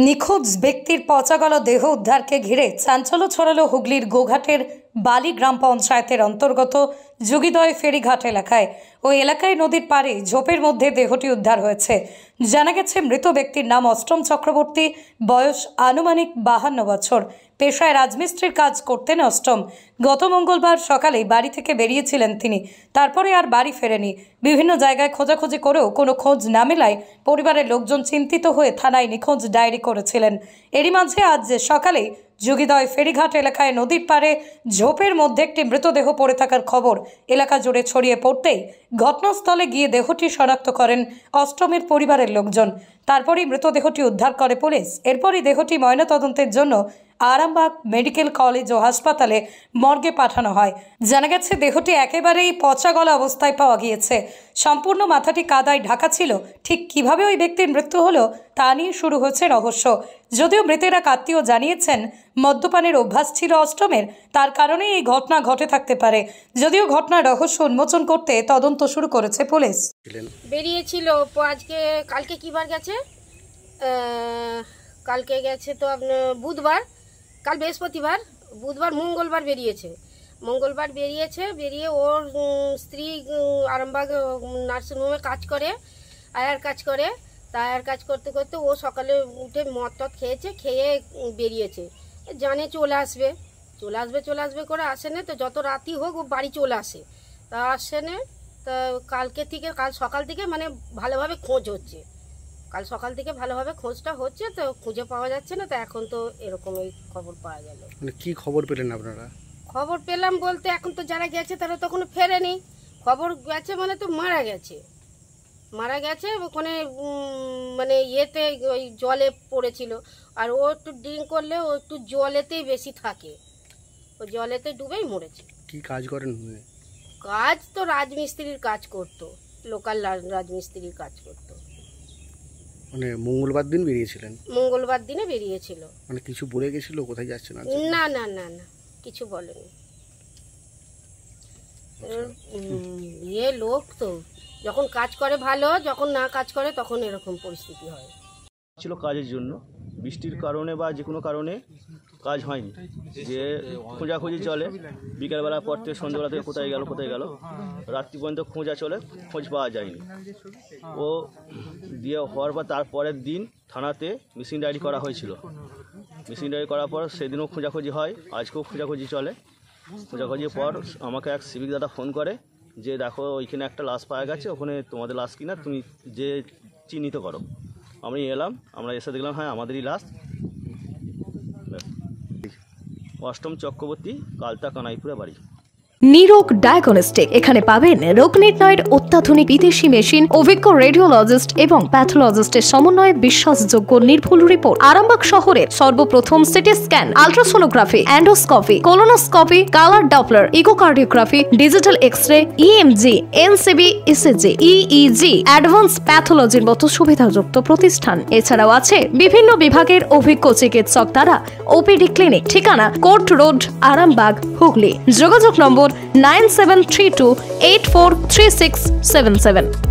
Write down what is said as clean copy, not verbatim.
নিখোঁজ ব্যক্তির পচা গলা দেহ উদ্ধারকে ঘিরে চাঞ্চল্য ছড়ালো হুগলির গোঘাটের বালি গ্রাম পঞ্চায়েতের অন্তর্গত যোগীদয় ফেরিঘাট এলাকায়। ওই এলাকায় নদীর পাড়ে ঝোপের মধ্যে দেহটি উদ্ধার হয়েছে। জানা গেছে মৃত ব্যক্তির নাম অষ্টম চক্রবর্তী, বয়স আনুমানিক 52 বছর। পেশায় রাজমিস্ত্রির কাজ করতেন অষ্টম। গত মঙ্গলবার সকালে বাড়ি থেকে বেরিয়েছিলেন তিনি, তারপরে আর বাড়ি ফেরেনি। বিভিন্ন জায়গায় খোঁজাখুঁজি করেও কোনো খোঁজ না মেলায় পরিবারের লোকজন চিন্তিত হয়ে থানায় নিখোঁজ ডায়েরি করেছিলেন। এরই মাঝে আজ সকালে যোগীদয় ফেরিঘাট এলাকায় নদীর পাড়ে ঝোপের মধ্যে একটি মৃতদেহ পড়ে থাকার খবর এলাকা জুড়ে ছড়িয়ে পড়তেই ঘটনাস্থলে গিয়ে দেহটি শনাক্ত করেন অষ্টমের পরিবারের লোকজন। তারপরেই মৃতদেহটি উদ্ধার করে পুলিশ। এরপরই দেহটি ময়নাতদন্তের জন্য আরামবাগ মেডিকেল কলেজ ও হাসপাতালে মর্গে পাঠানো হয়। জানা গেছে দেহটি একেবারেই পচা গলা অবস্থায় পাওয়া গিয়েছে। সম্পূর্ণ মাথাটি কাদায় ঢাকা ছিল। ঠিক কিভাবে ওই ব্যক্তির মৃত্যু হলো তা নিয়ে শুরু হচ্ছে রহস্য। যদিও মৃতের এক আত্মীয় জানিয়েছেন মদ্যপানের অভ্যাস ছিল অষ্টমের, তার কারণেই এই ঘটনা ঘটে থাকতে পারে। যদিও ঘটনার রহস্য উন্মোচন করতে তদন্ত শুরু করেছে পুলিশ। বেরিয়েছিল কালকে কি বার গেছে, কালকে গেছে তো আপনার বুধবার, কাল বৃহস্পতিবার, বুধবার, মঙ্গলবার বেরিয়ে ওর স্ত্রী আরামবাগ নার্সিংহোমে কাজ করে, আয়ার কাজ করতে করতে ও সকালে উঠে মদ টদ খেয়ে বেরিয়েছে। জানে চলে আসবে করে আসে না, তো যত রাতই হোক ও বাড়ি চলে আসে, তা আসে না। তা কাল সকাল থেকে মানে ভালোভাবে খোঁজ হচ্ছে, খোঁজটা হচ্ছে, তো খুঁজে পাওয়া যাচ্ছে না। তো এখন তো এরকমই খবর পাওয়া গেল। মানে কি খবর পেলেন আপনারা? খবর পেলাম বলতে এখন তো যারা গেছে তারা তখন ফেরেনি। খবর গেছে মানে তো মারা গেছে ওখানে, মানে ইয়েতে ওই জলে পড়েছিল। আর ও একটু ড্রিঙ্ক করলে ও একটু জলেতেই বেশি থাকে, ও জলেতে ডুবেই মরেছে। কি কাজ করেন? কাজ তো রাজমিস্ত্রির কাজ করতো, লোকাল রাজমিস্ত্রির কাজ করতো। মানে মঙ্গলবার দিন বেরিয়েছিলেন? মঙ্গলবার দিনে বেরিয়েছিল। মানে কিছু বলে গেছিল কোথায় যাচ্ছে না? না না না না, কিছু বলেনি। লোক তো যখন কাজ করে ভালো, যখন না কাজ করে তখন এরকম পরিস্থিতি হয়। ছিল কাজের জন্য, বৃষ্টির কারণে বা যে কোনো কারণে কাজ হয়নি, যে খোঁজাখুঁজি চলে। বিকেলবেলা পর থেকে সন্ধ্যাবেলা থেকে কোথায় গেল রাত্রি পর্যন্ত খোঁজা চলে, খোঁজ পাওয়া যায়নি। ও দিয়ে হওয়ার পর তারপরের দিন থানাতে মিসিং ডায়েরি করা হয়েছিল। মিসিং ডায়েরি করার পর সেদিনও খোঁজাখুঁজি হয়, আজকেও খোঁজাখুঁজি চলে। খোঁজাখুঁজির পর আমাকে এক সিভিক দাদা ফোন করে যে দেখো ওইখানে একটা লাশ পাওয়া গেছে, ওখানে তোমাদের লাশ কিনা, তুমি যে চিহ্নিত করো। আমি এলাম, আমরা এসে দেখলাম হ্যাঁ আমাদেরই লাশ। অষ্টম চক্রবর্তী, কালতা কানাইপুরে বাড়ি। নিরোগ ডায়াগনস্টিক, এখানে পাবেন রোগ নির্ণয়ের অত্যাধুনিক বিদেশি মেশিন, অভিজ্ঞ রেডিওলজিস্ট এবং প্যাথোলজিস্টের সমন্বয়ে বিশ্বাসযোগ্য নির্ভুল রিপোর্ট। আরামবাগ শহরের সর্বপ্রথম CT scan, ultrasonography, endoscopy, colonoscopy, colour doppler, echocardiography, digital X-ray, EMG, NCB, ECG, EEG, advance প্যাথোলজির মতো সুবিধাযুক্ত প্রতিষ্ঠান। এছাড়াও আছে বিভিন্ন বিভাগের অভিজ্ঞ চিকিৎসক দ্বারা ওপিডি ক্লিনিক। ঠিকানা কোর্ট রোড, আরামবাগ, হুগলি। যোগাযোগ নম্বর 9732843677।